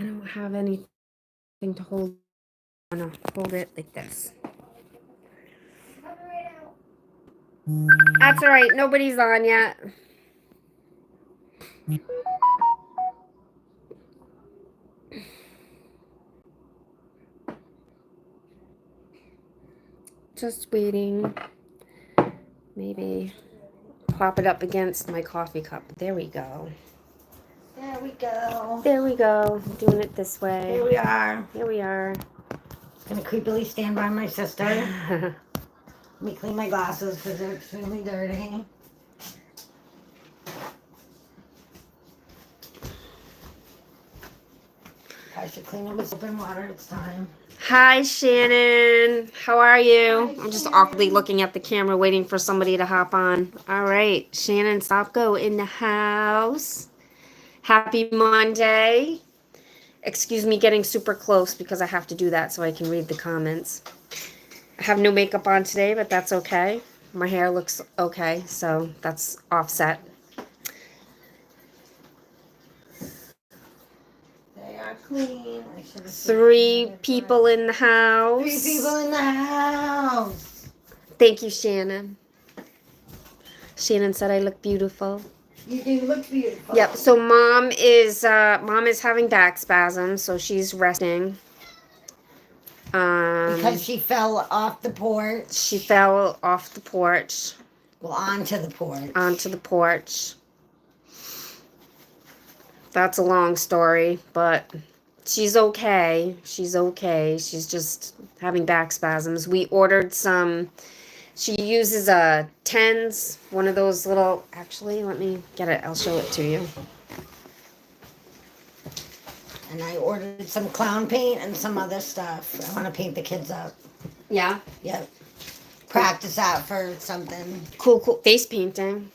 I don't have anything to hold. I'm gonna hold it like this. That's all right. Nobody's on yet. Just waiting. Maybe pop it up against my coffee cup. There we go. There we go. There we go. Doing it this way. Here we are. Here we are. Gonna creepily stand by my sister. Let me clean my glasses because they're extremely dirty. I should clean them with soap and water. It's time. Hi, Shannon. How are you? Hi, I'm just Shannon. awkwardly looking at the camera waiting for somebody to hop on. All right. Shannon Stopko in the house. Happy Monday. Excuse me getting super close because I have to do that so I can read the comments. I have no makeup on today, but that's okay. My hair looks okay, so that's offset. They are clean. I should have 3 people in the house. 3 people in the house. Thank you, Shannon. Shannon said I look beautiful. You do look beautiful. Yep. So mom is having back spasms, so she's resting. Because she fell off the porch. She fell off the porch. Well, onto the porch. Onto the porch. That's a long story, but she's okay. She's okay. She's just having back spasms. We ordered some. She uses a TENS, one of those little. Actually, let me get it. I'll show it to you. And I ordered some clown paint and some other stuff. I want to paint the kids up. Yeah. Yep. Practice out for something. Cool. Face painting.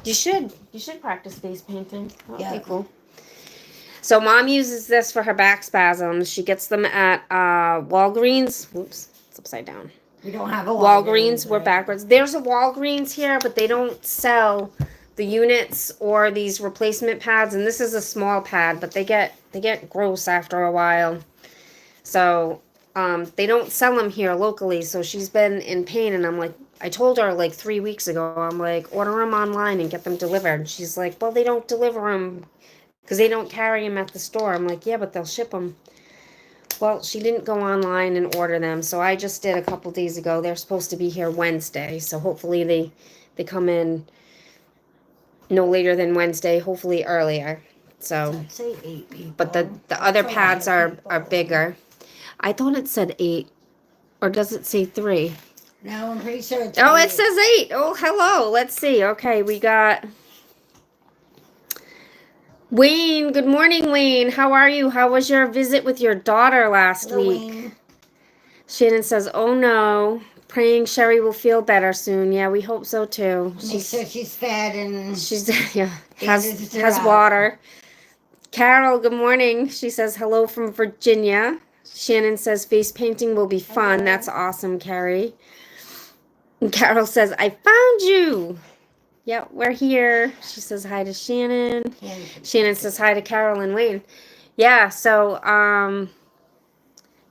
You should practice face painting. That would be cool. So mom uses this for her back spasms. She gets them at Walgreens. Oops, it's upside down. We don't have a Walgreens. We're backwards. There's a Walgreens here, but they don't sell the units or these replacement pads. And this is a small pad, but they get gross after a while. So they don't sell them here locally. So she's been in pain, and I'm like, I told her like 3 weeks ago, I'm like, order them online and get them delivered. And she's like, well, they don't deliver them because they don't carry them at the store. I'm like, yeah, but they'll ship them. Well, she didn't go online and order them, so I just did a couple days ago. They're supposed to be here Wednesday, so hopefully they come in no later than Wednesday, hopefully earlier. So, I'd say 8 people. But the other pads are bigger. I thought it said 8, or does it say 3? No, I'm pretty sure it's 8. It says 8. Oh, hello. Let's see. Okay, we got Wayne. Good morning, Wayne. How are you? How was your visit with your daughter last week? Wayne. Shannon says, oh no. Praying Sherry will feel better soon. Yeah, we hope so too. Make sure she's fed and she's has water. Carol, good morning. She says hello from Virginia. Shannon says face painting will be fun. Hello. That's awesome, Carrie. And Carol says, I found you. Yeah, we're here. She says hi to Shannon. Shannon says hi to Carol and Wayne. Yeah, so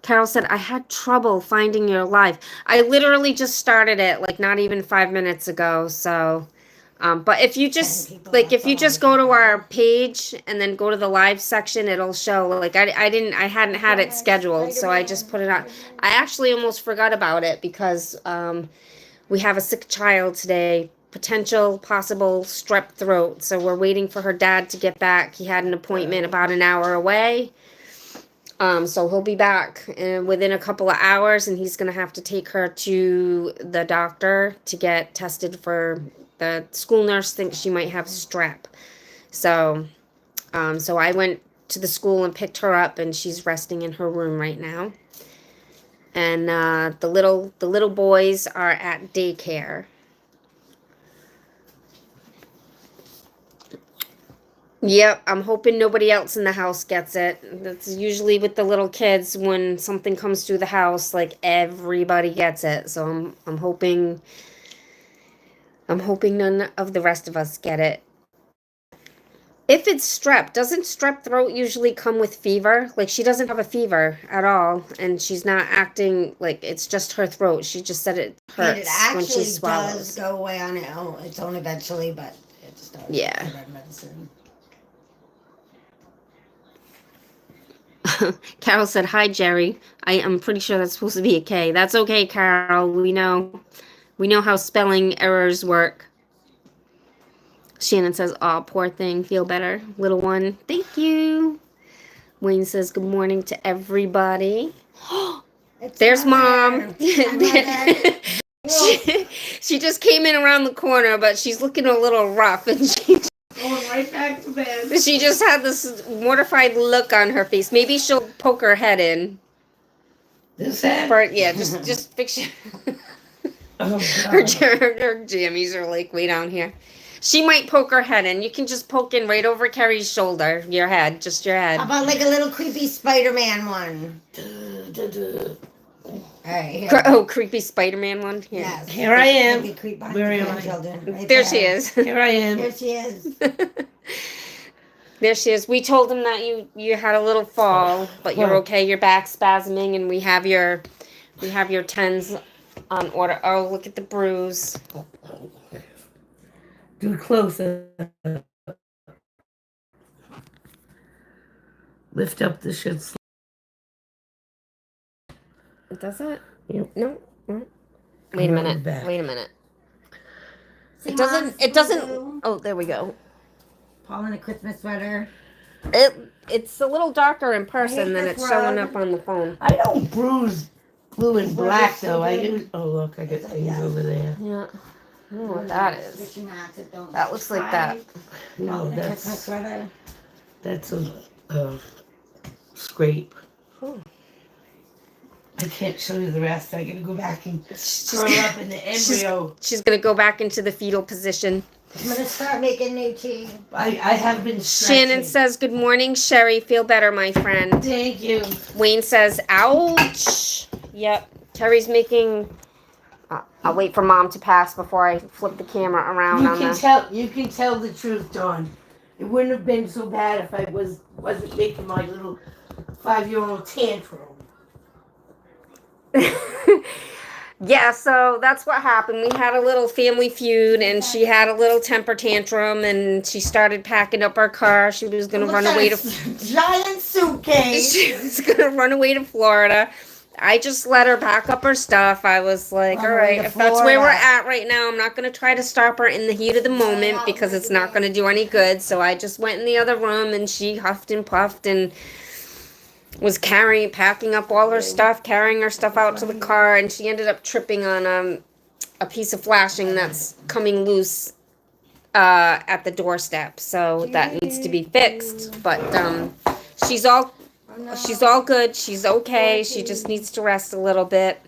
Carol said, I had trouble finding your live. I literally just started it like not even 5 minutes ago. So but if you just go to our page and then go to the live section, it'll show. Like I hadn't had it scheduled, so I just put it on. I actually almost forgot about it because we have a sick child today, possible strep throat. So we're waiting for her dad to get back. He had an appointment about an hour away. So he'll be back within a couple of hours, and he's going to have to take her to the doctor to get tested for. The school nurse thinks she might have strep. So I went to the school and picked her up, and she's resting in her room right now. And the little boys are at daycare. Yep, I'm hoping nobody else in the house gets it. That's usually with the little kids when something comes through the house, like everybody gets it. So I'm hoping none of the rest of us get it. If it's strep, doesn't strep throat usually come with fever? Like, she doesn't have a fever at all, and she's not acting like it's just her throat. She just said it And it hurts when she actually swallows. does go away on its own eventually, but it just does. Yeah. Red medicine. Carol said, "Hi, Jerry. I am pretty sure that's supposed to be a K. That's okay, Carol. We know how spelling errors work." Shannon says, "Oh, poor thing. Feel better, little one. Thank you." Wayne says, "Good morning to everybody." There's Mom. She just came in around the corner, but she's looking a little rough, and Going right back to bed. she just had this mortified look on her face. Maybe she'll poke her head in. This head? Yeah, just fix it. Oh, her jammies are like way down here. She might poke her head in. You can just poke in right over Carrie's shoulder. Your head, just your head. How about like a little creepy Spider-Man one? Alright, Creepy Spider-Man one? Here. Yes. Here I am. Where am I? Right There she is. Here I am. Here she is. There she is. We told him that you had a little fall, but you're okay. Your back's spasming, and we have your tens on order. Oh, look at the bruise. Do closer. Lift up the shit. Does it? Yep. No. Wait a minute. Back. Wait a minute. See, It doesn't. Mom's It doesn't. blue. Oh, there we go. Paul in a Christmas sweater. It's a little darker in person than this it's showing rug. up on the phone. I don't bruise blue and black so though. I good. use. Oh look, I got things over there. Yeah. I don't know what that is. That looks like that. No, Paul in a Christmas that's sweater. a scrape. Oh. I can't show you the rest. I gotta go back and She's curl up in the embryo. She's gonna go back into the fetal position. I'm gonna start making new tea. I have been stretching. Shannon says, "Good morning, Sherry. Feel better, my friend." Thank you. Wayne says, "Ouch." Yep. Terry's making. I'll wait for Mom to pass before I flip the camera around on the. You can tell the truth, Dawn. It wouldn't have been so bad if I wasn't making my little 5-year-old tantrum. Yeah, so that's what happened. We had a little family feud, and she had a little temper tantrum, and she started packing up our car. She was going to run away to. Giant suitcase. She was going to run away to Florida. I just let her pack up her stuff. I was like, Run all away right, to if that's where we're Florida. at right now, I'm not going to try to stop her in the heat of the moment because it's not going to do any good. So I just went in the other room, and she huffed and puffed and was packing up all her stuff, carrying her stuff out to the car, and she ended up tripping on a piece of flashing that's coming loose at the doorstep. So that needs to be fixed. But she's all good. She's okay. She just needs to rest a little bit.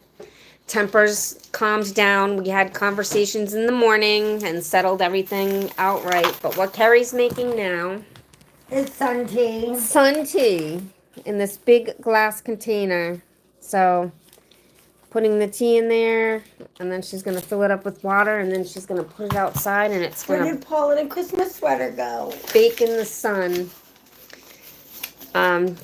Temper's calmed down. We had conversations in the morning and settled everything out right. But what Carrie's making now It's sun tea. sun tea in this big glass container. So putting the tea in there, and then she's going to fill it up with water, and then she's going to put it outside, and it's Where going did to Paul in a Christmas sweater go? bake in the sun.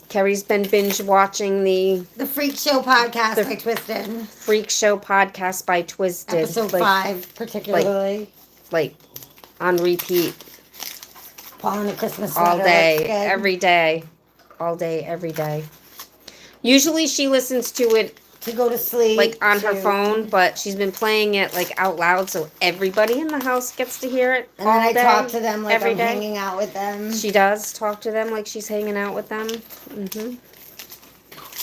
Carrie's been binge watching the The Freak Show podcast by Twisted. Freak Show podcast by Twisted. Episode 5, particularly. Like on repeat Paul in a Christmas sweater. all day, looks good. every day. All day, every day. Usually she listens to it To go to sleep. like on her to- phone, but she's been playing it like out loud so everybody in the house gets to hear it And all then I day, talk to them like every I'm day. hanging out with them. She does talk to them like she's hanging out with them.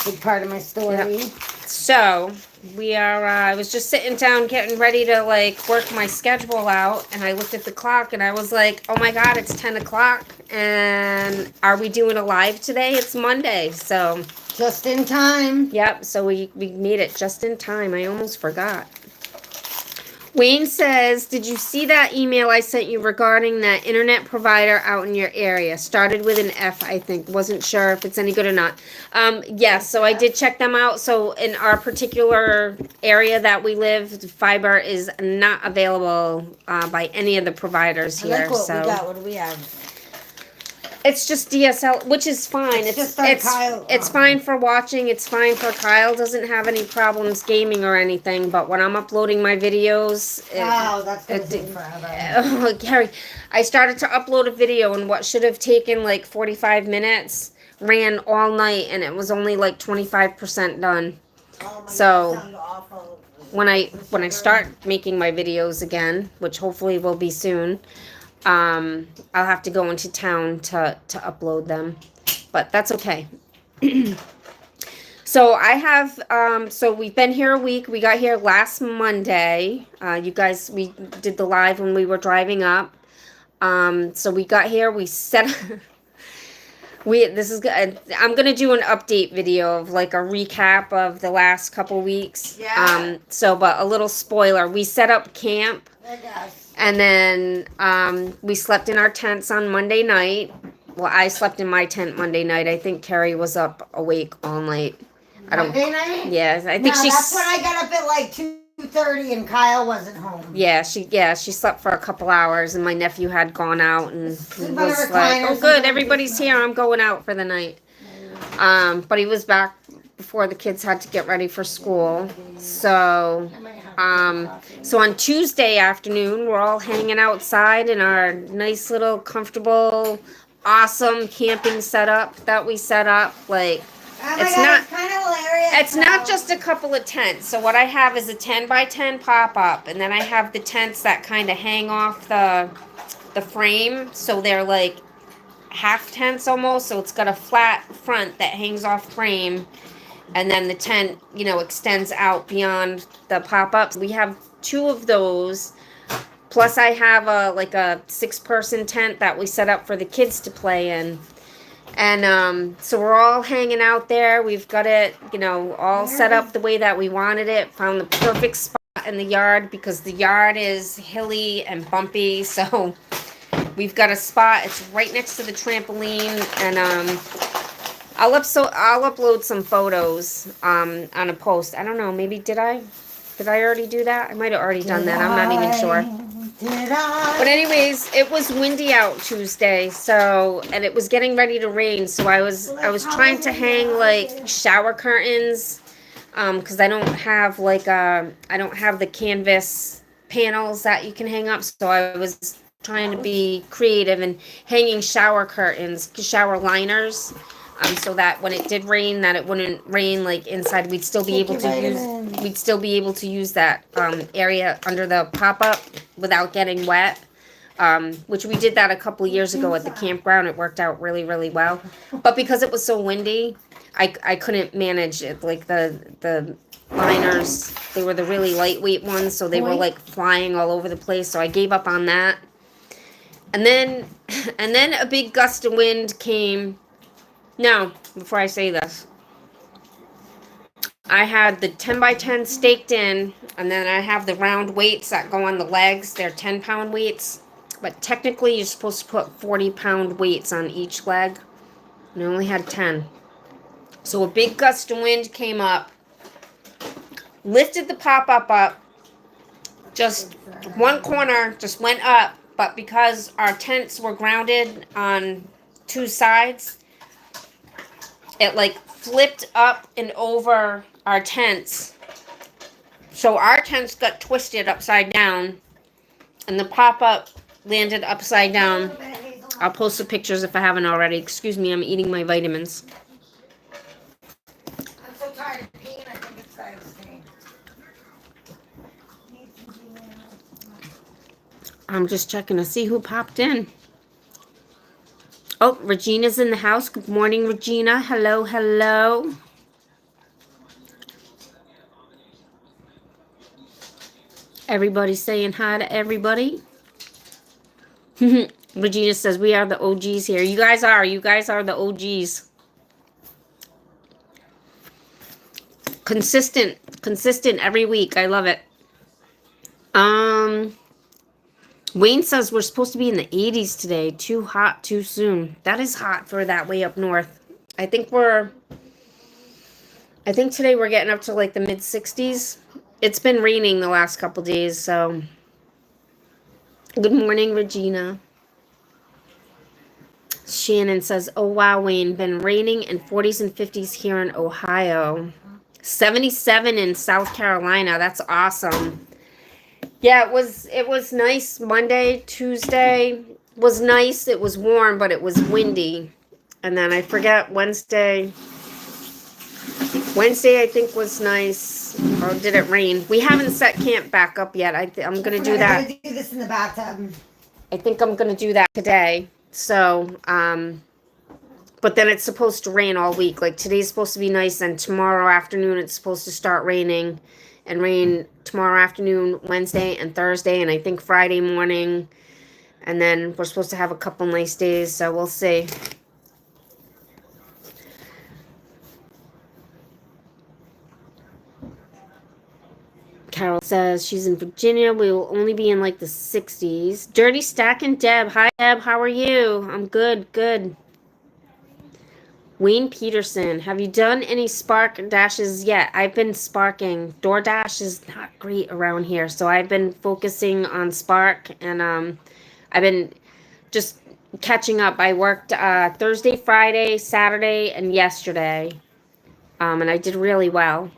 Big part of my story. So we are. I was just sitting down, getting ready to like work my schedule out, and I looked at the clock, and I was like, "Oh my God, it's 10 o'clock!" And are we doing a live today? It's Monday, so Just in time. yep. So we made it just in time. I almost forgot. Wayne says, "Did you see that email I sent you regarding that internet provider out in your area? Started with an F, I think. Wasn't sure if it's any good or not." Yes, so I did check them out. So in our particular area that we live, fiber is not available by any of the providers I here. like what so we got. What do we have? It's just DSL, which is fine. It's just our Kyle- it's fine for watching. It's fine for Kyle. Doesn't have any problems gaming or anything. But when I'm uploading my videos, Oh, that's gonna take forever. oh, Gary, I started to upload a video, and what should have taken like 45 minutes ran all night, and it was only like 25% done. Oh my So- God, that sounds awful. When I start making my videos again, which hopefully will be soon, I'll have to go into town to upload them, but that's okay. So I have, so we've been here a week. We got here last Monday. You guys, we did the live when we were driving up. So we got here, we set, this is good. I'm going to do an update video of like a recap of the last couple weeks. Yeah. But a little spoiler, we set up camp. I guess. And then we slept in our tents on Monday night. Well, I slept in my tent Monday night. I think Carrie was up awake all night. Monday night? Yeah, I think she's. That's when I got up at like 2:30 and Kyle wasn't home. Yeah, she slept for a couple hours, and my nephew had gone out and he by the was like, recliner, "Oh, good, everybody's here. I'm going out for the night." But he was back before the kids had to get ready for school. So. So on Tuesday afternoon, we're all hanging outside in our nice little comfortable, awesome camping setup that we set up. Like, it's kind of hilarious. it's not just a couple of tents. So what I have is a 10 by 10 pop up, and then I have the tents that kind of hang off the frame. So they're like half tents almost. So it's got a flat front that hangs off frame. And then the tent, extends out beyond the pop-ups. We have 2 of those. Plus I have a 6-person tent that we set up for the kids to play in. And so we're all hanging out there. We've got it, all set up the way that we wanted it. Found the perfect spot in the yard because the yard is hilly and bumpy. So we've got a spot. It's right next to the trampoline. And I'll upload some photos on a post. I don't know, maybe did I already do that? I might have already done that. I'm not even sure. But anyways, it was windy out Tuesday, and it was getting ready to rain, so I was trying to hang like shower curtains cuz I don't have the canvas panels that you can hang up, so I was trying to be creative and hanging shower curtains, shower liners. So that when it did rain, that it wouldn't rain like inside. We'd still be able to use that area under the pop-up without getting wet. Which we did that a couple years ago at the campground. It worked out really, really well. But because it was so windy, I couldn't manage it. Like the liners, they were the really lightweight ones, so they were like flying all over the place. So I gave up on that. And then a big gust of wind came. Now, before I say this, I had the 10 by 10 staked in, and then I have the round weights that go on the legs. They're 10-pound weights, but technically you're supposed to put 40-pound weights on each leg, and I only had 10. So a big gust of wind came up, lifted the pop-up up, just one corner just went up, but because our tents were grounded on 2 sides, it like flipped up and over our tents. So our tents got twisted upside down and the pop-up landed upside down. I'll post the pictures if I haven't already. Excuse me, I'm eating my vitamins. I'm so tired of peeing, I think it's time to stay. I'm just checking to see who popped in. Oh, Regina's in the house. Good morning, Regina. Hello, hello. Everybody's saying hi to everybody. Regina says, we are the OGs here. You guys are. You guys are the OGs. Consistent every week. I love it. Wayne says we're supposed to be in the 80s today. Too hot, too soon. That is hot for that way up north. I think today we're getting up to like the mid 60s. It's been raining the last couple days, so. Good morning, Regina. Shannon says, "Oh wow, Wayne, been raining in 40s and 50s here in Ohio. 77 in South Carolina. That's awesome." Yeah, it was nice. Monday, Tuesday was nice. It was warm, but it was windy. And then I forget Wednesday. Wednesday I think was nice. Or did it rain? We haven't set camp back up yet. I'm gonna do that. I'm gonna do this in the bathtub. I think I'm gonna do that today. So, but then it's supposed to rain all week. Like today's supposed to be nice, and tomorrow afternoon it's supposed to start raining, and rain tomorrow afternoon, Wednesday and Thursday, and I think Friday morning. And then we're supposed to have a couple nice days, so we'll see. Carol says she's in Virginia. We will only be in like the 60s. Dirty Stack and Deb. Hi, Deb. How are you? I'm good, good. Wayne Peterson. Have you done any Spark dashes yet? I've been sparking. DoorDash is not great around here, so I've been focusing on Spark, and I've been just catching up. I worked Thursday, Friday, Saturday, and yesterday, and I did really well.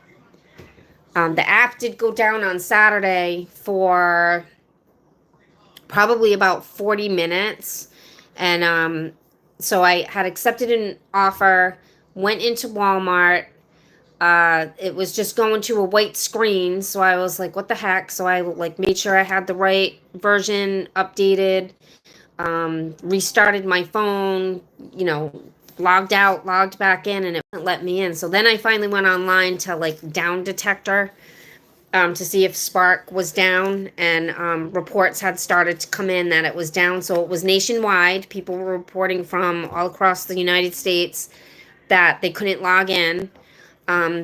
The app did go down on Saturday for probably about 40 minutes. And so I had accepted an offer, went into Walmart. It was just going to a white screen. So I was like, what the heck? So I like made sure I had the right version updated, restarted my phone, logged out, logged back in, and it wouldn't let me in. So then I finally went online to like Down Detector to see if Spark was down, and reports had started to come in that it was down. So it was nationwide. People were reporting from all across the United States that they couldn't log in.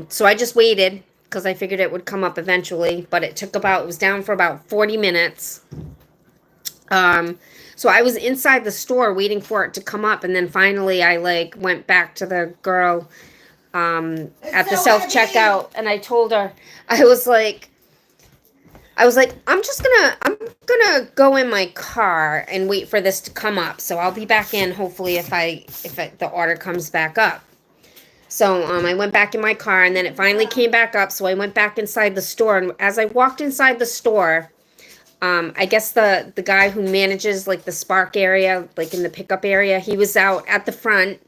So I just waited because I figured it would come up eventually, but it was down for about 40 minutes. So I was inside the store waiting for it to come up, and then finally I like went back to the girl at the self-checkout, and I told her, I was like, I'm gonna go in my car and wait for this to come up. So I'll be back in hopefully if the order comes back up. So I went back in my car, and then it finally came back up. So I went back inside the store, and as I walked inside the store, I guess the guy who manages like the Spark area, like in the pickup area, he was out at the front.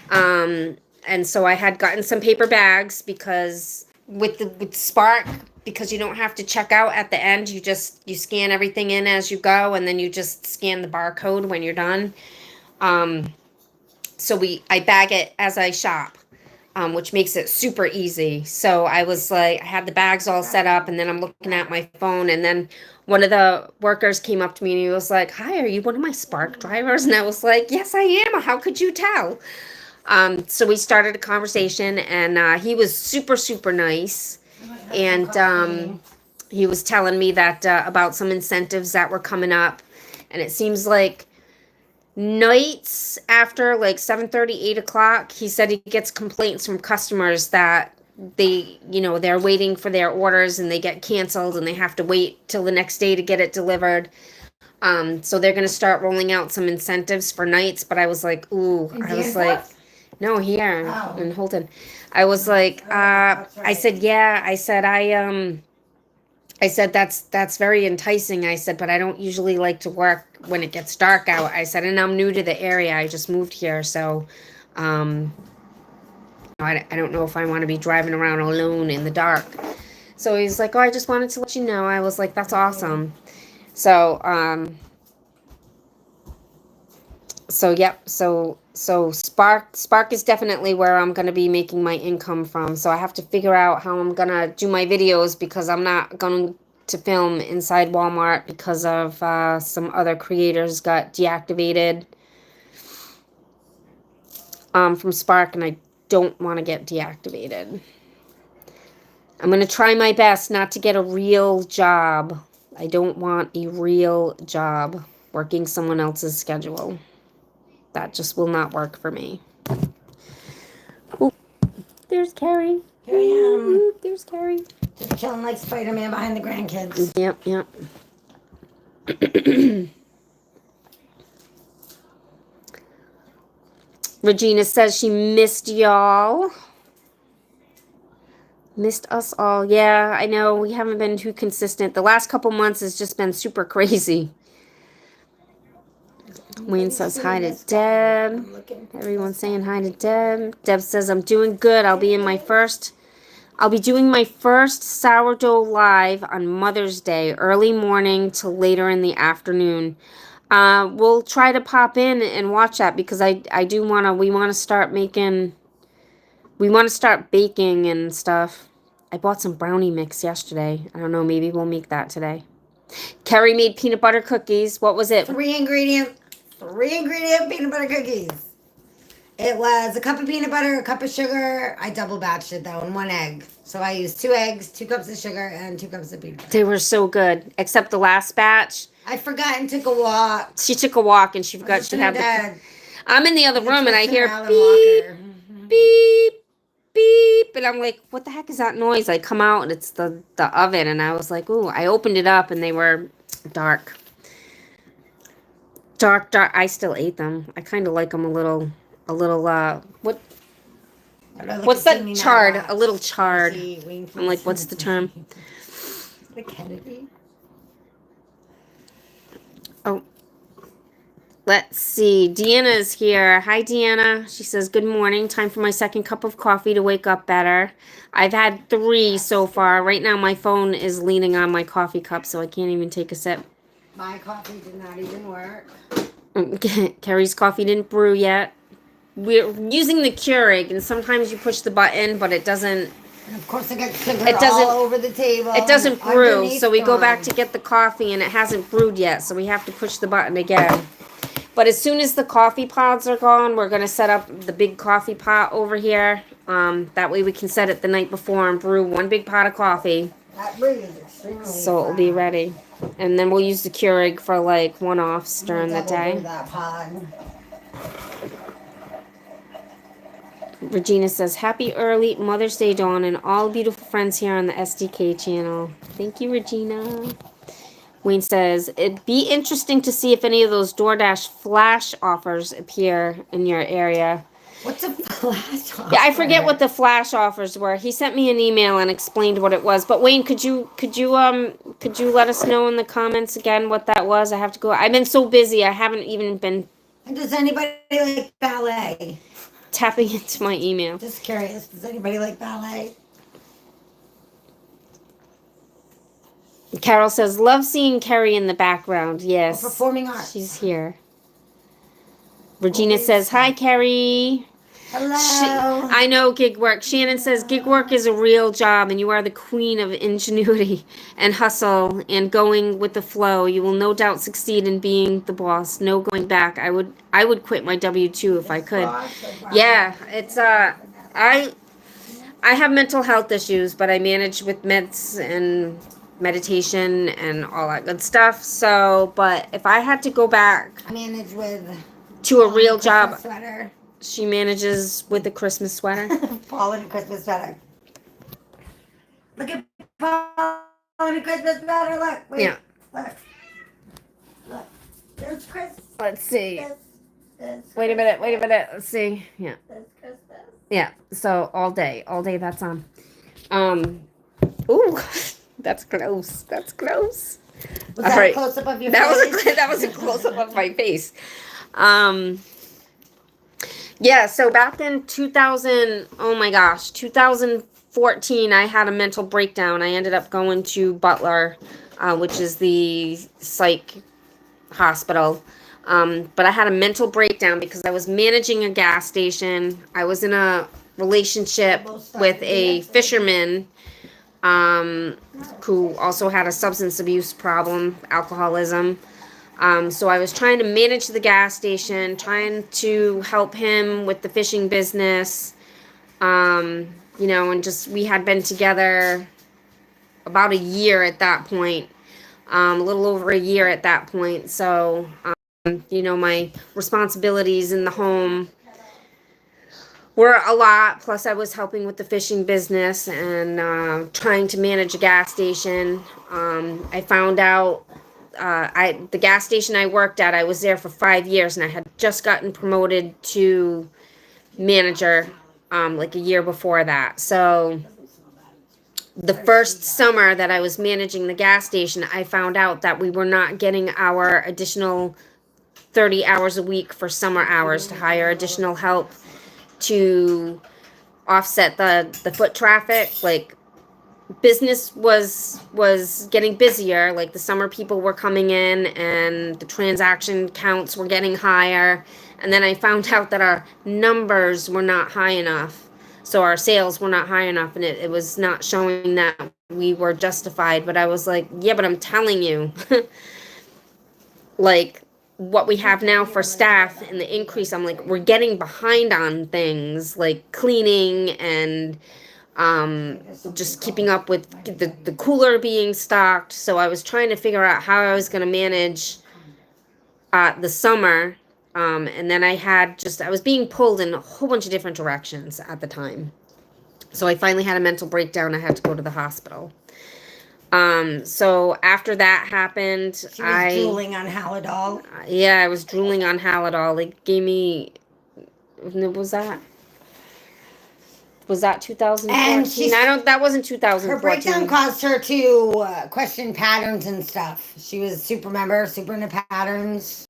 And so I had gotten some paper bags because with Spark, because you don't have to check out at the end, you scan everything in as you go, and then you just scan the barcode when you're done. So I bag it as I shop. Which makes it super easy. So I was like, I had the bags all set up, and then I'm looking at my phone, and then one of the workers came up to me and he was like, "Hi, are you one of my Spark drivers?" And I was like, "Yes, I am. How could you tell?" So we started a conversation, and he was super, super nice. And he was telling me that about some incentives that were coming up, and it seems like nights after like 7:30, 8 o'clock, he said he gets complaints from customers that they're waiting for their orders and they get canceled and they have to wait till the next day to get it delivered. So they're going to start rolling out some incentives for nights, but I was like, ooh, I was like, no, here in Holton. I was like, I said, yeah, I said, that's very enticing. I said, but I don't usually like to work when it gets dark out. I said, and I'm new to the area. I just moved here. So I don't know if I want to be driving around alone in the dark. So he's like, oh, I just wanted to let you know. I was like, that's awesome. So, yep. So Spark is definitely where I'm going to be making my income from. So I have to figure out how I'm going to do my videos, because I'm not going to film inside Walmart because of some other creators got deactivated from Spark, and I don't want to get deactivated. I'm going to try my best not to get a real job. I don't want a real job working someone else's schedule. That just will not work for me. Ooh, there's Carrie. Here I am. Ooh, there's Carrie. Just chilling like Spider-Man behind the grandkids. Yep. Regina says she missed y'all. Missed us all. Yeah, I know. We haven't been too consistent. The last couple months has just been super crazy. Wayne says hi to Deb. Everyone's saying hi to Deb. Deb says I'm doing good. I'll be doing my first sourdough live on Mother's Day, early morning to later in the afternoon. We'll try to pop in and watch that because we want to start baking and stuff. I bought some brownie mix yesterday. I don't know, maybe we'll make that today. Carrie made peanut butter cookies. What was it? 3 ingredient peanut butter cookies. It was a cup of peanut butter, a cup of sugar. I double batched it though, and 1 egg. So I used 2 eggs, 2 cups of sugar, and 2 cups of peanut butter. They were so good, except the last batch. I forgot and took a walk. She took a walk and she forgot she had I'm in the other room and I hear beep, beep, beep, and I'm like, what the heck is that noise? I come out and it's the oven, and I was like, ooh, I opened it up and they were dark. Dark. I still ate them. I kind of like them a little, what's that charred? A little charred. I'm like, what's the term? The Kennedy. Oh, let's see. Deanna is here. Hi, Deanna. She says, good morning. Time for my second cup of coffee to wake up better. I've had 3 so far. Right now, my phone is leaning on my coffee cup, so I can't even take a sip. My coffee did not even work. Carrie's coffee didn't brew yet. We're using the Keurig, and sometimes you push the button, but it doesn't. And of course, I got sugar all over the table. It doesn't brew, so we go back to get the coffee, and it hasn't brewed yet, so we have to push the button again. But as soon as the coffee pods are gone, we're going to set up the big coffee pot over here. That way we can set it the night before and brew 1 big pot of coffee. That brews extremely so it'll be ready. And then we'll use the Keurig for like one-offs during the day. That pod. Regina says, happy early Mother's Day, Dawn, and all beautiful friends here on the SDK channel. Thank you, Regina. Wayne says, it'd be interesting to see if any of those DoorDash flash offers appear in your area. What's a flash offer? Yeah, I forget what the flash offers were. He sent me an email and explained what it was. But Wayne, could you let us know in the comments again what that was? I have to go. I've been so busy. I haven't even been. And does anybody like ballet? Tapping into my email. Just curious. Does anybody like ballet? Carol says, love seeing Carrie in the background. Yes. Or performing arts. She's here. Regina says, hi, Carrie. Hello. I know gig work. Shannon says, gig work is a real job, and you are the queen of ingenuity and hustle and going with the flow. You will no doubt succeed in being the boss. No going back. I would quit my W-2 if I could. Yeah, it's I have mental health issues, but I manage with meds and meditation and all that good stuff. So, but if I had to go back, I manage with to a real job. Sweater. She manages with a Christmas sweater. Paul in a Christmas sweater. Look at Paul in a Christmas sweater. Look. Wait. Yeah. Look. There's Christmas. Let's see. There's Wait a minute. Let's see. Yeah. There's Christmas. Yeah. So all day that's on. Ooh, that's gross. Was that a close up of your face? That was a close up of my face. Yeah, so back in 2014, I had a mental breakdown. I ended up going to Butler, which is the psych hospital. But I had a mental breakdown because I was managing a gas station. I was in a relationship with a fisherman who also had a substance abuse problem, alcoholism. So I was trying to manage the gas station, trying to help him with the fishing business, and just we had been together about a year at that point, a little over a year at that point. So, my responsibilities in the home were a lot. Plus, I was helping with the fishing business and trying to manage a gas station. I found out. The gas station I worked at, I was there for 5 years, and I had just gotten promoted to manager like a year before that. So the first summer that I was managing the gas station, I found out that we were not getting our additional 30 hours a week for summer hours to hire additional help to offset the foot traffic. Like, business was getting busier, like the summer people were coming in and the transaction counts were getting higher, and then I found out that our numbers were not high enough, so our sales were not high enough, and it was not showing that we were justified. But I was like, yeah, but I'm telling you, like, what we have now for staff and the increase, I'm like, we're getting behind on things like cleaning and just keeping up with the cooler being stocked. So I was trying to figure out how I was going to manage the summer. And then I was being pulled in a whole bunch of different directions at the time. So I finally had a mental breakdown. I had to go to the hospital. So after that happened, She was drooling on Halidol. Yeah, I was drooling on Halidol. It gave me, what was that? Was that 2014? That wasn't 2014. Her breakdown caused her to question patterns and stuff. She was super into patterns.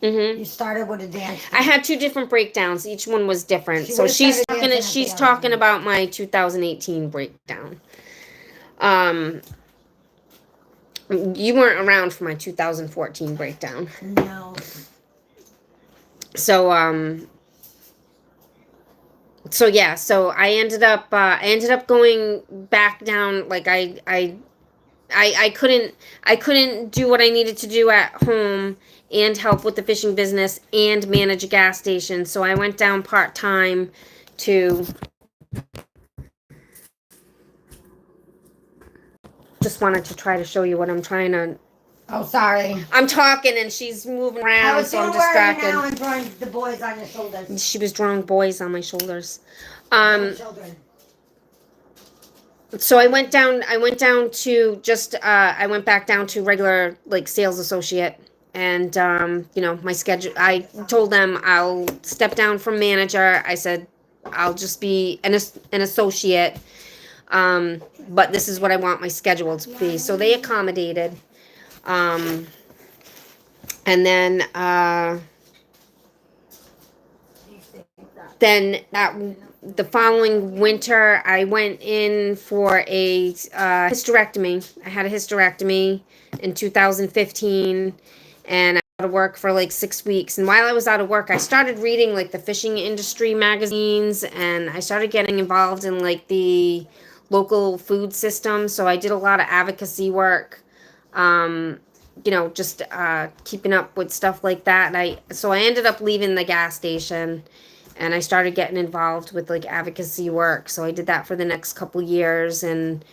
Mm-hmm. You started with a dance. I had two different breakdowns. Each one was different. So she's talking about my 2018 breakdown. You weren't around for my 2014 breakdown. No. So yeah, so I ended up going back down. Like I couldn't do what I needed to do at home and help with the fishing business and manage a gas station. So I went down part-time to, just wanted to try to show you what I'm trying to. Oh, sorry. I'm talking and she's moving around, so I'm distracted. Now I'm drawing the boys on your shoulders. She was drawing boys on my shoulders. Children. So I went down to just I went back down to regular, like, sales associate, and my schedule, I told them I'll step down from manager. I said I'll just be an associate, but this is what I want my schedule to be. So they accommodated, and then the following winter, I went in for a hysterectomy. I had a hysterectomy in 2015, and I was out of work for like 6 weeks. And while I was out of work, I started reading like the fishing industry magazines, and I started getting involved in like the local food system. So I did a lot of advocacy work, just keeping up with stuff like that. And so I ended up leaving the gas station, and I started getting involved with like advocacy work. So I did that for the next couple years, and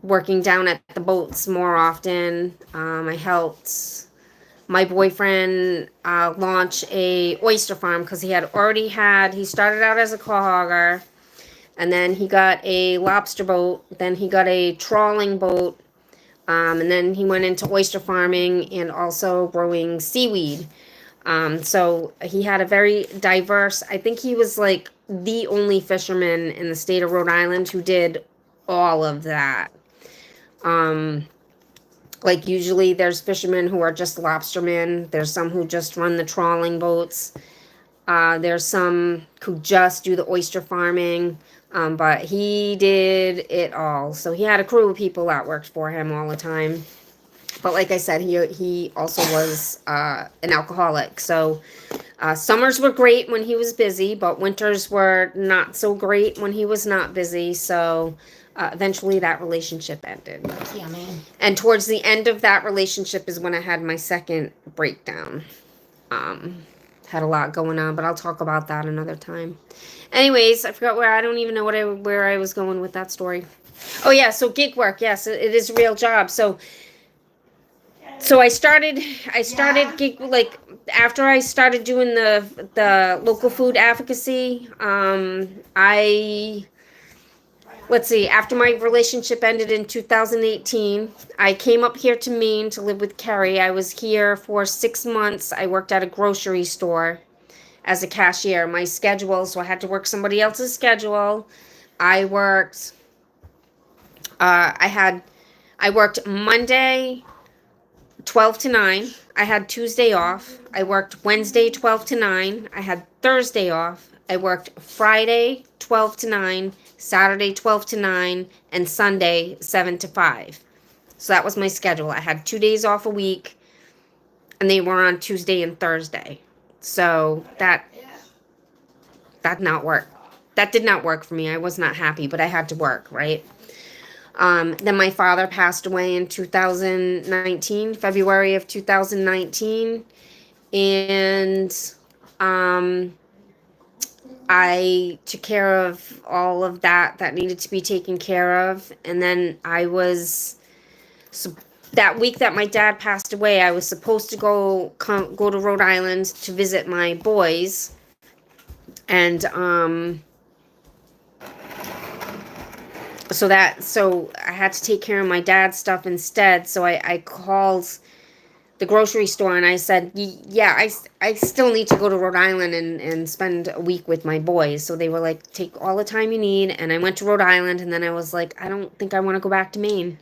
working down at the boats more often. I helped my boyfriend launch a oyster farm, because he started out as a quahogger, and then he got a lobster boat, then he got a trawling boat, and then he went into oyster farming and also growing seaweed. So he had a very diverse, I think he was like the only fisherman in the state of Rhode Island who did all of that. Like, usually there's fishermen who are just lobstermen. There's some who just run the trawling boats. There's some who just do the oyster farming. But he did it all. So he had a crew of people that worked for him all the time. But like I said, he also was an alcoholic. So summers were great when he was busy, but winters were not so great when he was not busy. So eventually that relationship ended. Yummy. And towards the end of that relationship is when I had my second breakdown. Had a lot going on, but I'll talk about that another time. Anyways, I forgot I don't even know where I was going with that story. Oh yeah, so gig work. Yes, it is a real job. So I started gig, like, after I started doing the local food advocacy. After my relationship ended in 2018, I came up here to Maine to live with Kerry. I was here for 6 months. I worked at a grocery store, as a cashier. My schedule, so I had to work somebody else's schedule. I worked, I worked Monday 12 to 9. I had Tuesday off. I worked Wednesday 12 to 9. I had Thursday off. I worked Friday 12 to 9, Saturday 12 to 9, and Sunday 7 to 5. So that was my schedule. I had 2 days off a week, and they were on Tuesday and Thursday. So that not work. That did not work for me. I was not happy, but I had to work, right? Then my father passed away in 2019, February of 2019. And I took care of all of that needed to be taken care of. And then that week that my dad passed away, I was supposed to go to Rhode Island to visit my boys. And so I had to take care of my dad's stuff instead. So I called the grocery store and I said, yeah, I still need to go to Rhode Island and spend a week with my boys. So they were like, take all the time you need. And I went to Rhode Island, and then I was like, I don't think I want to go back to Maine.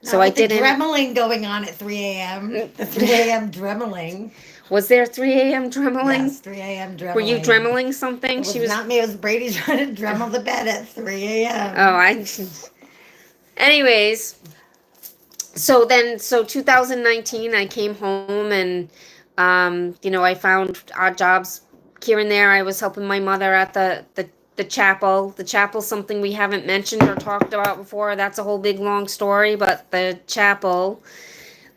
So I didn't. The dremeling going on at 3 a.m. The 3 a.m. dremeling. Was there 3 a.m. dremeling? Yes, 3 a.m. dremeling. Were you dremeling something? It was not me. It was Brady trying to dremel the bed at 3 a.m. Oh, anyways, so 2019, I came home and, I found odd jobs here and there. I was helping my mother at the chapel. The chapel's something we haven't mentioned or talked about before. That's a whole big long story, but the chapel,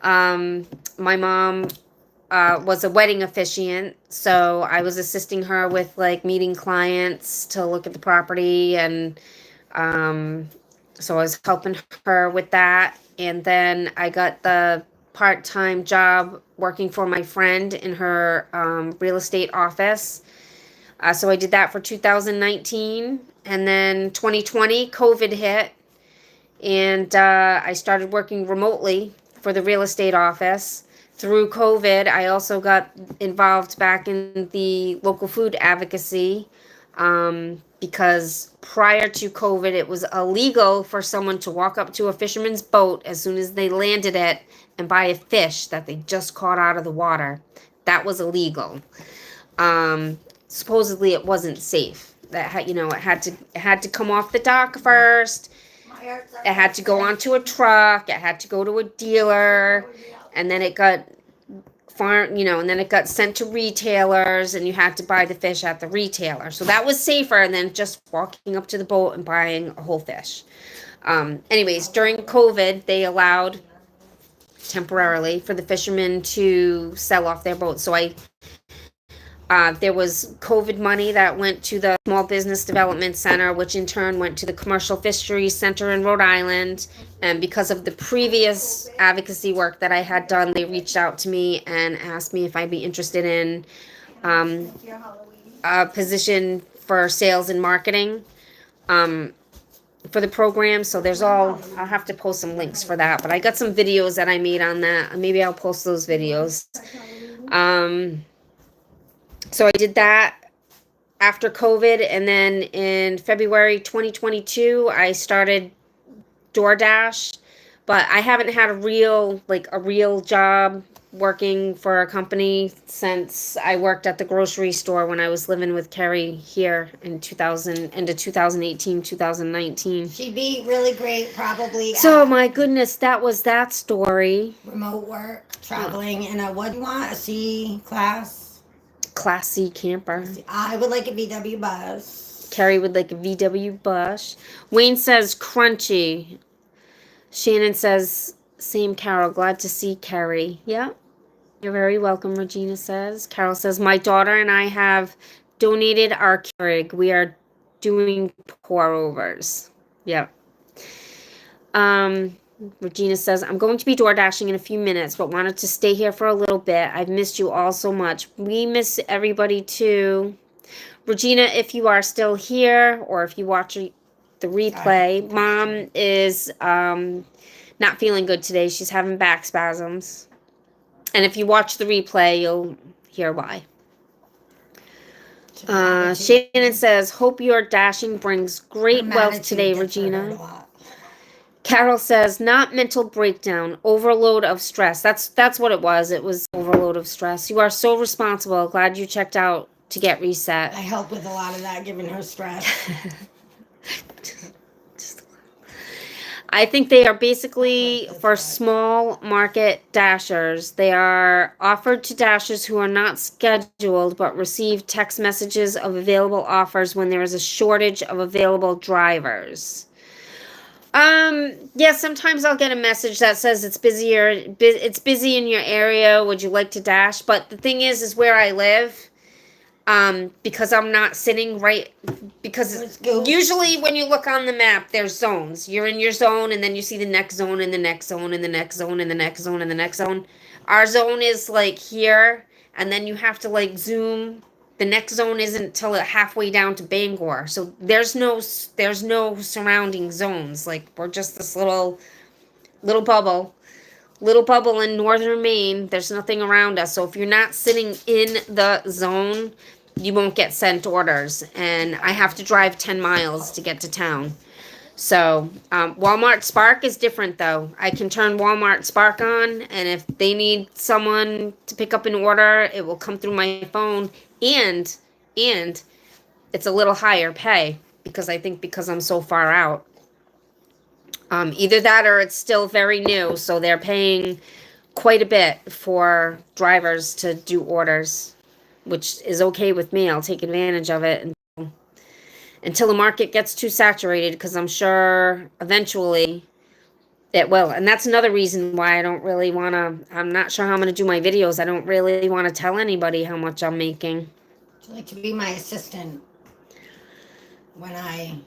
my mom was a wedding officiant, so I was assisting her with like meeting clients to look at the property, and so I was helping her with that. And then I got the part-time job working for my friend in her real estate office. So I did that for 2019, and then 2020 COVID hit, and I started working remotely for the real estate office. Through COVID, I also got involved back in the local food advocacy, because prior to COVID, it was illegal for someone to walk up to a fisherman's boat as soon as they landed it and buy a fish that they just caught out of the water. That was illegal. Supposedly, it wasn't safe. It had to come off the dock first. It had to go onto a truck. It had to go to a dealer, and then it got and then it got sent to retailers, and you had to buy the fish at the retailer. So that was safer than just walking up to the boat and buying a whole fish. Anyways, during COVID, they allowed temporarily for the fishermen to sell off their boats. So there was COVID money that went to the Small Business Development Center, which in turn went to the Commercial Fisheries Center in Rhode Island. And because of the previous advocacy work that I had done, they reached out to me and asked me if I'd be interested in a position for sales and marketing for the program. So I'll have to post some links for that. But I got some videos that I made on that. Maybe I'll post those videos. So I did that after COVID, and then in February 2022, I started DoorDash, but I haven't had a real job working for a company since I worked at the grocery store when I was living with Carrie here in into 2018, 2019. She'd be really great, probably. So my goodness, that was that story. Remote work, traveling in a, what do you want, a C class? Class C camper. I would like a VW bus. Carrie would like a VW bus. Wayne says crunchy. Shannon says, same Carol. Glad to see Carrie. Yeah. You're very welcome, Regina says. Carol says, my daughter and I have donated our Keurig. We are doing pour-overs. Yep. Regina says, I'm going to be door dashing in a few minutes, but wanted to stay here for a little bit. I've missed you all so much. We miss everybody too. Regina, if you are still here or if you watch the replay, Mom is not feeling good today. She's having back spasms. And if you watch the replay, you'll hear why. Shannon says, hope your dashing brings great Her wealth attitude today, gets her hurt Regina. a lot. Carol says, not mental breakdown, overload of stress. That's what it was. It was overload of stress. You are so responsible. Glad you checked out to get reset. I help with a lot of that, giving her stress. I think they are basically for small market dashers. They are offered to dashers who are not scheduled but receive text messages of available offers when there is a shortage of available drivers. Yeah, sometimes I'll get a message that says it's it's busy in your area. Would you like to dash? But the thing is where I live, because I'm not sitting right, because usually when you look on the map, there's zones. You're in your zone, and then you see the next zone, and the next zone, and the next zone, and the next zone, and the next zone. Our zone is like here, and then you have to like zoom. The next zone isn't till halfway down to Bangor, so there's no surrounding zones. Like we're just this little bubble. Little bubble in northern Maine. There's nothing around us. So if you're not sitting in the zone, you won't get sent orders. And I have to drive 10 miles to get to town. So Walmart Spark is different though. I can turn Walmart Spark on, and if they need someone to pick up an order, it will come through my phone, and it's a little higher pay because I think because I'm so far out. Either that or it's still very new, so they're paying quite a bit for drivers to do orders, which is okay with me. I'll take advantage of it until the market gets too saturated, because I'm sure eventually it will. And that's another reason why I don't really want to, I'm not sure how I'm going to do my videos. I don't really want to tell anybody how much I'm making. Would you like to be my assistant when I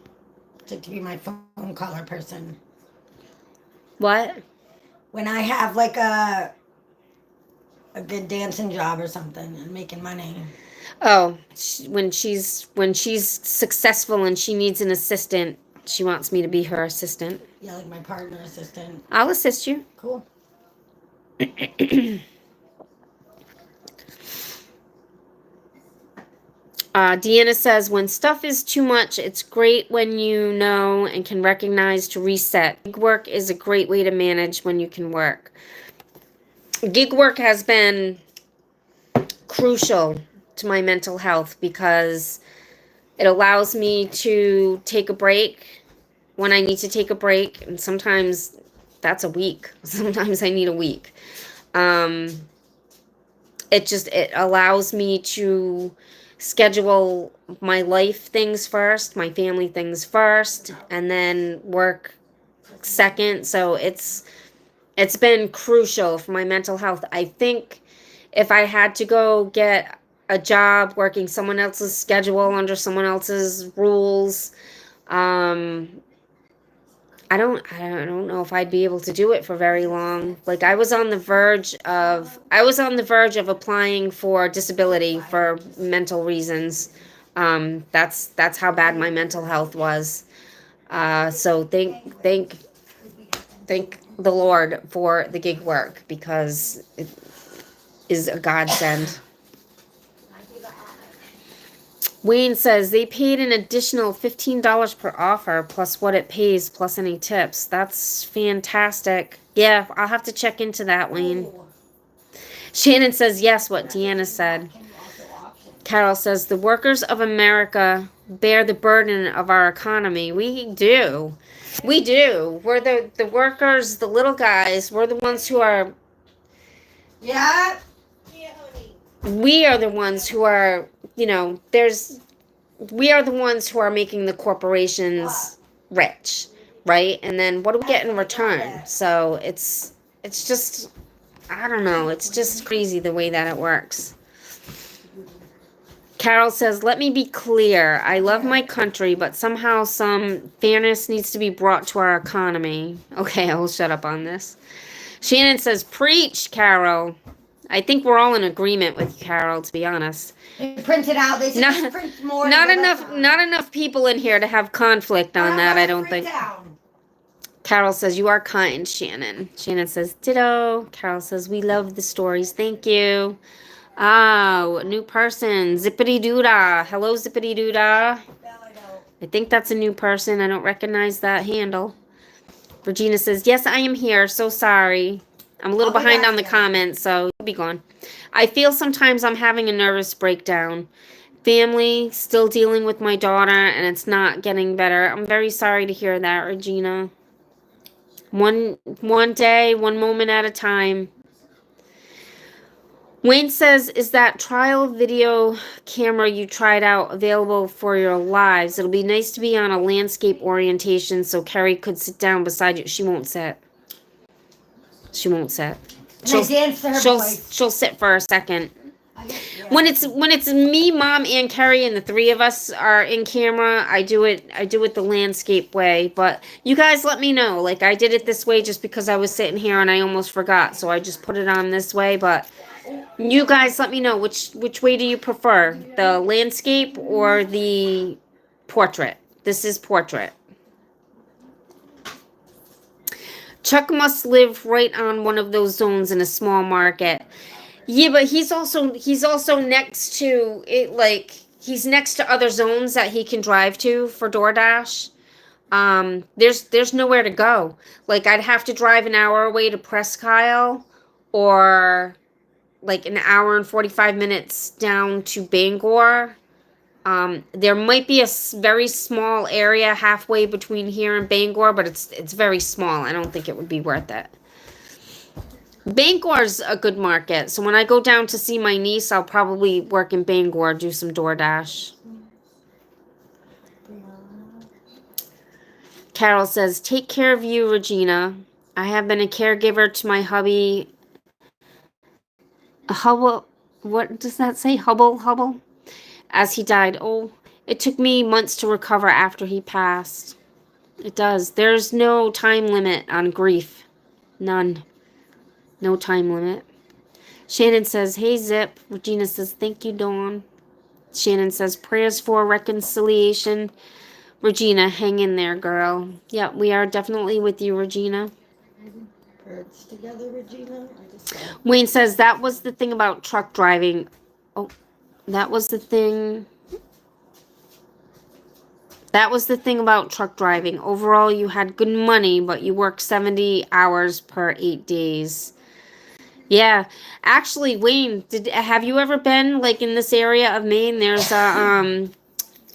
get to be my phone caller person? What? When I have like a good dancing job or something and making money. Oh, when she's successful and she needs an assistant, she wants me to be her assistant. Yeah, like my partner assistant. I'll assist you. Cool. Deanna says, when stuff is too much, it's great when you know and can recognize to reset. Gig work is a great way to manage when you can work. Gig work has been crucial to my mental health because it allows me to take a break when I need to take a break. And sometimes that's a week. Sometimes I need a week. It allows me to schedule my life things first, my family things first, and then work second. So it's been crucial for my mental health. I think if I had to go get a job working someone else's schedule under someone else's rules, I don't know if I'd be able to do it for very long. Like I was on the verge of applying for disability for mental reasons. That's how bad my mental health was. So thank the Lord for the gig work, because it is a godsend. Wayne says they paid an additional $15 per offer plus what it pays plus any tips. That's fantastic. Yeah, I'll have to check into that, Wayne. Shannon says yes, what Deanna said. Carol says the workers of America bear the burden of our economy. We do. We do. We're the workers, the little guys. We're the ones who are... Yeah? We are the ones who are, we are the ones who are making the corporations rich, right? And then what do we get in return? So it's just, I don't know. It's just crazy the way that it works. Carol says, let me be clear. I love my country, but somehow some fairness needs to be brought to our economy. Okay, I'll shut up on this. Shannon says, preach, Carol. I think we're all in agreement with Carol, to be honest. They print it out. They should print more. Not enough people in here to have conflict on that, I don't think. Down. Carol says, you are kind, Shannon. Shannon says, ditto. Carol says, we love the stories. Thank you. Oh, a new person. Zippity doodah. Hello, Zippity doodah. I think that's a new person. I don't recognize that handle. Regina says, yes, I am here. So sorry. I'm a little behind on the comments, so you'll be gone. I feel sometimes I'm having a nervous breakdown. Family, still dealing with my daughter, and it's not getting better. I'm very sorry to hear that, Regina. One day, one moment at a time. Wayne says, is that trial video camera you tried out available for your lives? It'll be nice to be on a landscape orientation so Carrie could sit down beside you. She won't sit. She won't sit. She'll sit for a second. When it's me, Mom, and Carrie, and the three of us are in camera, I do it the landscape way. But you guys let me know. Like, I did it this way just because I was sitting here and I almost forgot, so I just put it on this way. But you guys let me know which way do you prefer, the landscape or the portrait. This is portrait. Chuck must live right on one of those zones in a small market. Yeah, but he's also next to it, like he's next to other zones that he can drive to for DoorDash. There's nowhere to go. Like, I'd have to drive an hour away to Presque Isle, or like an hour and 45 minutes down to Bangor. There might be a very small area halfway between here and Bangor, but it's very small. I don't think it would be worth it. Bangor's a good market, so when I go down to see my niece, I'll probably work in Bangor, do some DoorDash. Carol says, take care of you, Regina. I have been a caregiver to my hubby. Hubble, what does that say? Hubble? As he died. Oh, it took me months to recover after he passed. It does. There's no time limit on grief. None. No time limit. Shannon says, hey, Zip. Regina says, thank you, Dawn. Shannon says, prayers for reconciliation. Regina, hang in there, girl. Yeah, we are definitely with you, Regina. Birds together, Regina. Wayne says, that was the thing about truck driving. Oh, that was the thing. That was the thing about truck driving. Overall, you had good money, but you worked 70 hours per 8 days. Yeah, actually, Wayne, have you ever been like in this area of Maine? There's a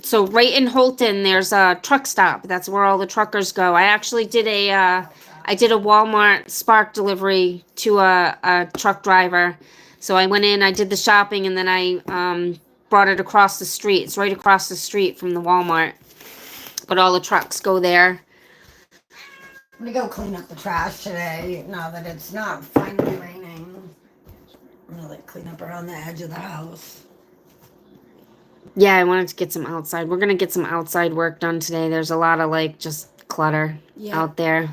so right in Holton, there's a truck stop. That's where all the truckers go. I actually did a Walmart Spark delivery to a truck driver. So I went in, I did the shopping, and then I brought it across the street. It's right across the street from the Walmart. But all the trucks go there. I'm gonna go clean up the trash today, now that it's not finally raining. I'm gonna clean up around the edge of the house. Yeah, I wanted to get some outside. We're gonna get some outside work done today. There's a lot of just clutter out there.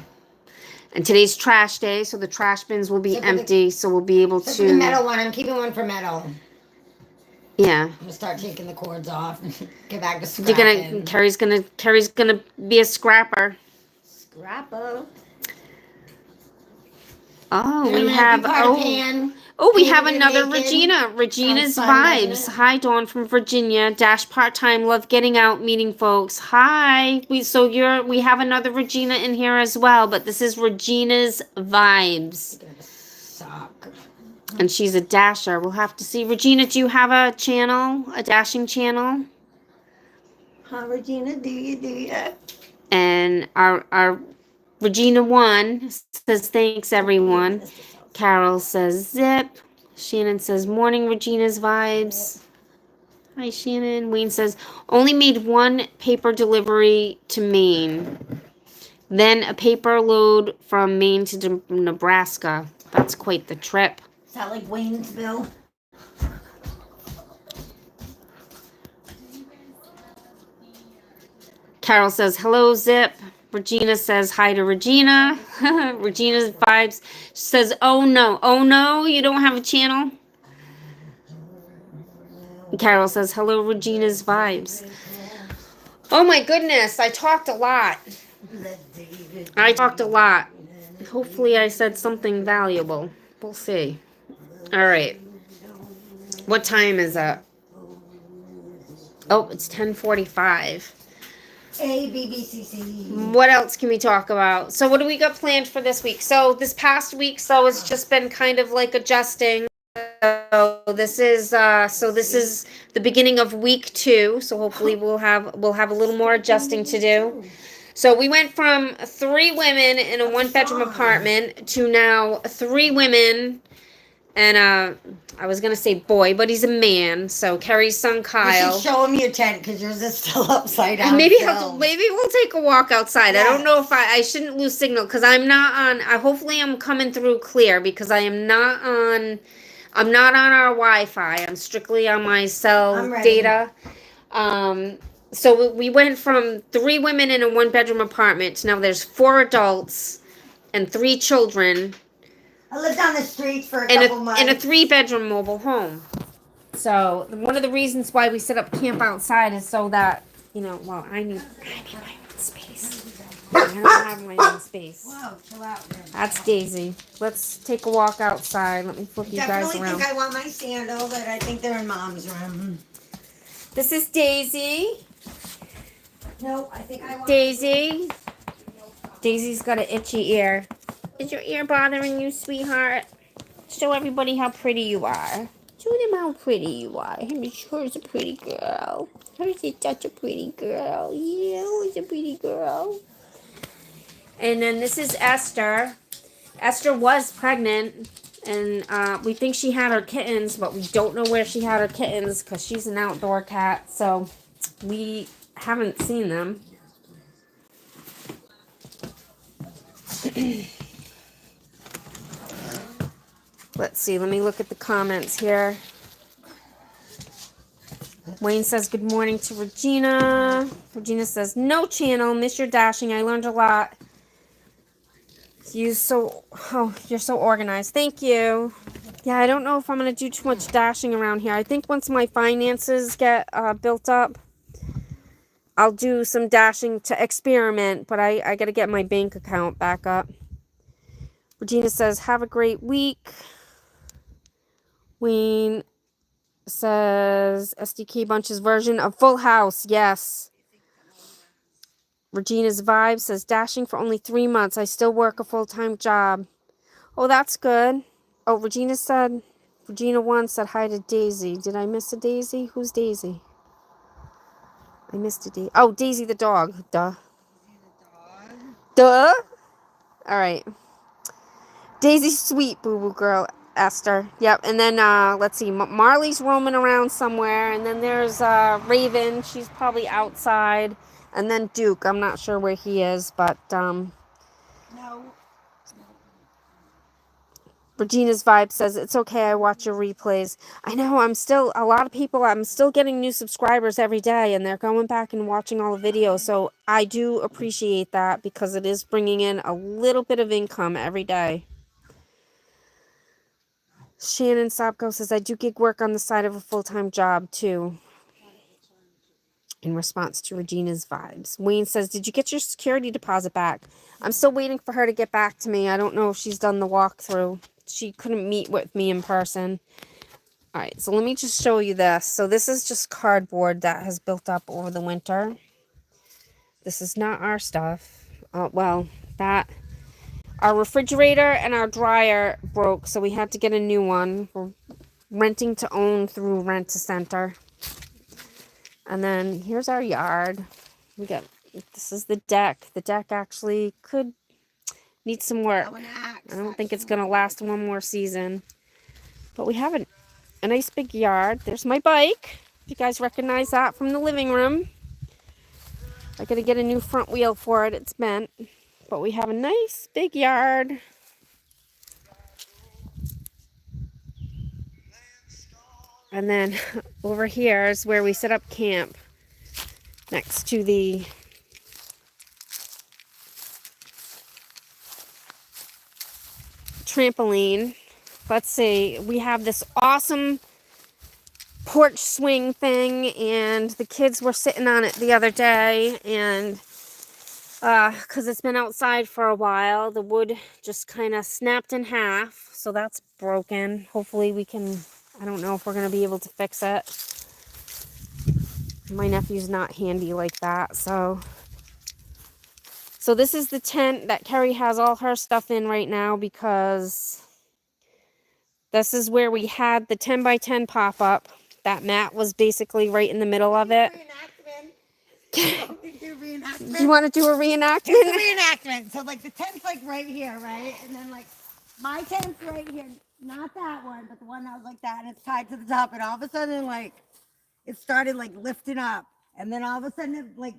And today's trash day, so the trash bins will be empty, so we'll be able to. The metal one, I'm keeping one for metal. Yeah. I'm gonna start taking the cords off and get back to scrapping. Carrie's gonna be a scrapper. Scrapper. Oh, we have we have another Regina. Regina's Vibes. Hi, Dawn from Virginia. Dash part-time. Love getting out, meeting folks. Hi. We have another Regina in here as well, but this is Regina's Vibes. And she's a dasher. We'll have to see. Regina, do you have a channel? A dashing channel? Huh, Regina? Do you? And our Regina 1 says, thanks, everyone. Carol says, zip. Shannon says, morning, Regina's Vibes. Hi, Shannon. Wayne says, only made one paper delivery to Maine. Then a paper load from Maine to Nebraska. That's quite the trip. Is that like Waynesville? Carol says, hello, Zip. Regina says, hi to Regina. Regina's Vibes. She says, oh no, you don't have a channel? Carol says, hello, Regina's Vibes. Oh my goodness, I talked a lot. Hopefully I said something valuable. We'll see. All right. What time is it? Oh, it's 10:45. A, B, B, C, C. What else can we talk about? So what do we got planned for this week? So this past week, so it's just been kind of like adjusting. So this is the beginning of week 2. So hopefully we'll have a little more adjusting to do. So we went from 3 women in a 1-bedroom apartment to now 3 women and I was gonna say boy, but he's a man. So Carrie's son You Kyle. should show him your tent because yours is still upside down. Maybe still. maybe we'll take a walk outside. I don't know if I shouldn't lose signal because I'm not on. Hopefully I'm coming through clear because I am not on. I'm not on our Wi-Fi. I'm strictly on my cell data. So we went from 3 women in a 1-bedroom apartment to now there's 4 adults and 3 children. I lived on the street for a couple months. In a 3-bedroom mobile home. So one of the reasons why we set up camp outside is so that, well, I need my own space. I don't have my own space. Whoa, chill out. That's Daisy. Let's take a walk outside. Let me flip you guys around. Definitely think I want my sandal, but I think they're in Mom's room. This is Daisy. No, I think I want Daisy. Daisy's got an itchy ear. Is your ear bothering you, sweetheart? Show everybody how pretty you are. Show them how pretty you are. Hers a pretty girl. Hers is such a pretty girl. Yeah, who's a pretty girl? And then this is Esther. Esther was pregnant, and we think she had her kittens, but we don't know where she had her kittens because she's an outdoor cat, so we haven't seen them. Let's see. Let me look at the comments here. Wayne says, good morning to Regina. Regina says, no channel. Miss your dashing. I learned a lot. You're so organized. Thank you. Yeah, I don't know if I'm going to do too much dashing around here. I think once my finances get built up, I'll do some dashing to experiment. But I got to get my bank account back up. Regina says, have a great week. Wayne says SDKBUNCH's version of Full House. Yes. Regina's Vibe says dashing for only 3 months. I still work a full-time job. Oh, that's good. Oh, Regina 1 said hi to Daisy. Did I miss a Daisy? Who's Daisy? I missed a Daisy. Oh, Daisy the dog. Duh. Duh. All right. Daisy's sweet, boo-boo girl. Esther. Yep. And then, let's see. Marley's roaming around somewhere. And then there's Raven. She's probably outside. And then Duke. I'm not sure where he is, but, No. Regina's Vibe says, it's okay, I watch your replays. I know, I'm still getting new subscribers every day, and they're going back and watching all the videos. So I do appreciate that because it is bringing in a little bit of income every day. Shannon Sopko says, I do gig work on the side of a full-time job, too. In response to Regina's Vibes. Wayne says, did you get your security deposit back? I'm still waiting for her to get back to me. I don't know if she's done the walkthrough. She couldn't meet with me in person. All right, so let me just show you this. So this is just cardboard that has built up over the winter. This is not our stuff. Our refrigerator and our dryer broke, so we had to get a new one. We're renting to own through Rent-A-Center. And then here's our yard. This is the deck. The deck actually could need some work. I don't think it's going to last one more season. But we have a nice big yard. There's my bike. If you guys recognize that from the living room. I got to get a new front wheel for it. It's bent. But we have a nice big yard. And then over here is where we set up camp. Next to the trampoline. Let's see. We have this awesome porch swing thing, and the kids were sitting on it the other day, and because it's been outside for a while, the wood just kind of snapped in half, so that's broken. Hopefully we can I don't know if we're going to be able to fix it. My nephew's not handy like that, so this is the tent that Carrie has all her stuff in right now, because this is where we had the 10 by 10 pop-up. That mat was basically right in the middle of it. Do you want to do a reenactment? It's a reenactment. So like the tent's like right here, right? And then like my tent's right here. Not that one, but the one that was like that, and it's tied to the top. And all of a sudden, like it started like lifting up, and then all of a sudden, it, like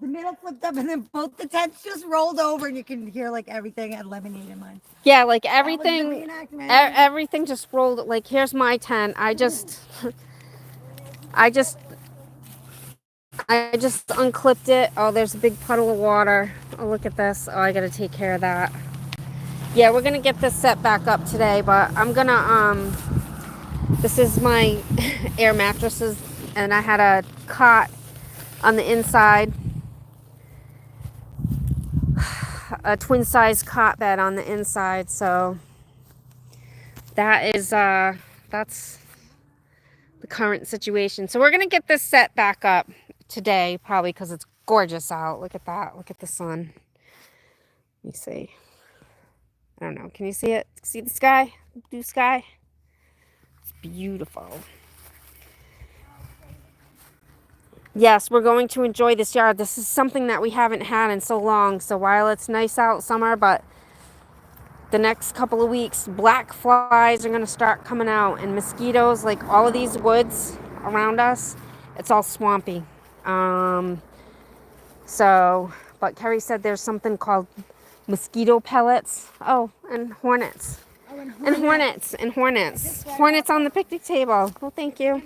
the middle flipped up, and then both the tents just rolled over, and you can hear like everything had lemonade in mine. Yeah, like everything, everything just rolled. Like here's my tent. I just unclipped it. Oh, there's a big puddle of water. Oh, look at this. Oh, I gotta take care of that. Yeah, we're gonna get this set back up today, but I'm gonna this is my air mattresses, and I had a cot on the inside, a twin size cot bed on the inside. So that is that's the current situation. So we're gonna get this set back up today, probably, because it's gorgeous out. Look at that. Look at the sun. Let me see. I don't know. Can you see it? See the sky? Blue sky? It's beautiful. Yes, we're going to enjoy this yard. This is something that we haven't had in so long. So while it's nice out summer, but the next couple of weeks, black flies are going to start coming out, and mosquitoes, like all of these woods around us, it's all swampy. But Carrie said there's something called mosquito pellets. Oh, and hornets. And hornets. Hornets on the picnic table. Well, thank you.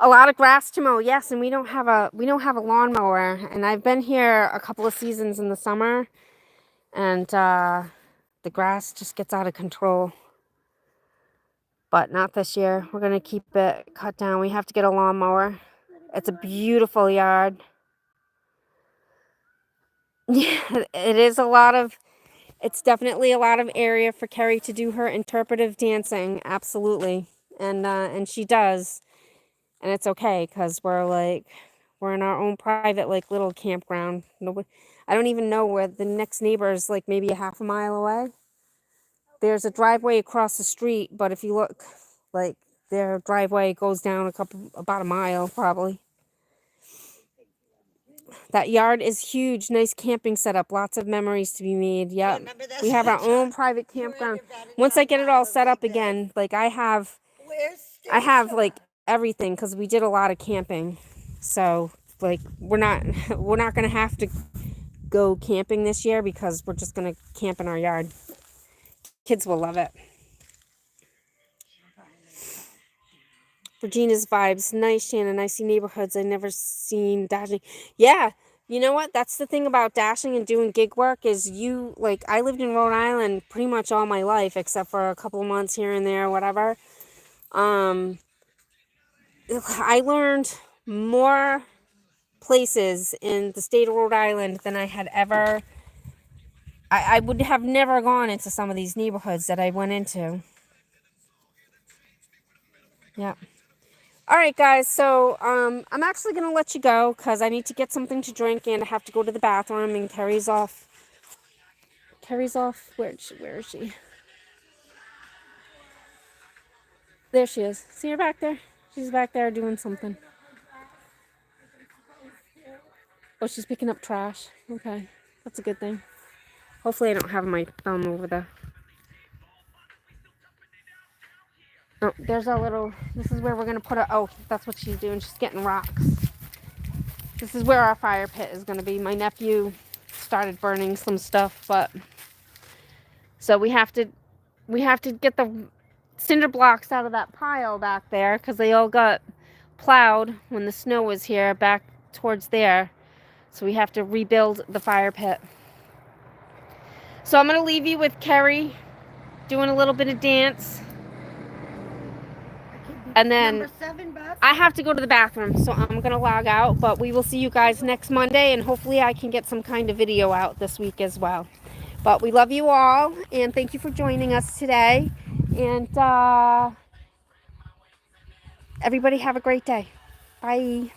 A lot of grass to mow, yes, and we don't have a lawnmower. And I've been here a couple of seasons in the summer, and the grass just gets out of control. But not this year. We're gonna keep it cut down. We have to get a lawnmower. It's a beautiful yard. Yeah, it's definitely a lot of area for Carrie to do her interpretive dancing, absolutely. And she does. And it's okay, because we're in our own private, like, little campground. I don't even know where the next neighbor is, like, maybe a half a mile away. There's a driveway across the street, but if you look, like, their driveway goes down about a mile, probably. That yard is huge. Nice camping setup. Lots of memories to be made. Yep. We have our own private campground. Once I get it all set up again, like, I have like everything, because we did a lot of camping. So like we're not gonna have to go camping this year, because we're just gonna camp in our yard. Kids will love it. Regina's vibes. Nice, Shannon. I see neighborhoods I've never seen dashing. Yeah, you know what? That's the thing about dashing and doing gig work is I lived in Rhode Island pretty much all my life, except for a couple of months here and there, whatever. I learned more places in the state of Rhode Island than I had ever. I would have never gone into some of these neighborhoods that I went into. Yeah. All right, guys. So I'm actually going to let you go, because I need to get something to drink, and I have to go to the bathroom, and Carrie's off. Where is she? There she is. See her back there? She's back there doing something. Oh, she's picking up trash. Okay. That's a good thing. Hopefully I don't have my thumb over the... Oh, there's our little... This is where we're going to put our... Oh, that's what she's doing. She's getting rocks. This is where our fire pit is going to be. My nephew started burning some stuff, but... So we have to get the cinder blocks out of that pile back there, because they all got plowed when the snow was here back towards there. So we have to rebuild the fire pit. So I'm going to leave you with Carrie doing a little bit of dance. And then I have to go to the bathroom, so I'm going to log out. But we will see you guys next Monday, and hopefully I can get some kind of video out this week as well. But we love you all, and thank you for joining us today. And everybody have a great day. Bye.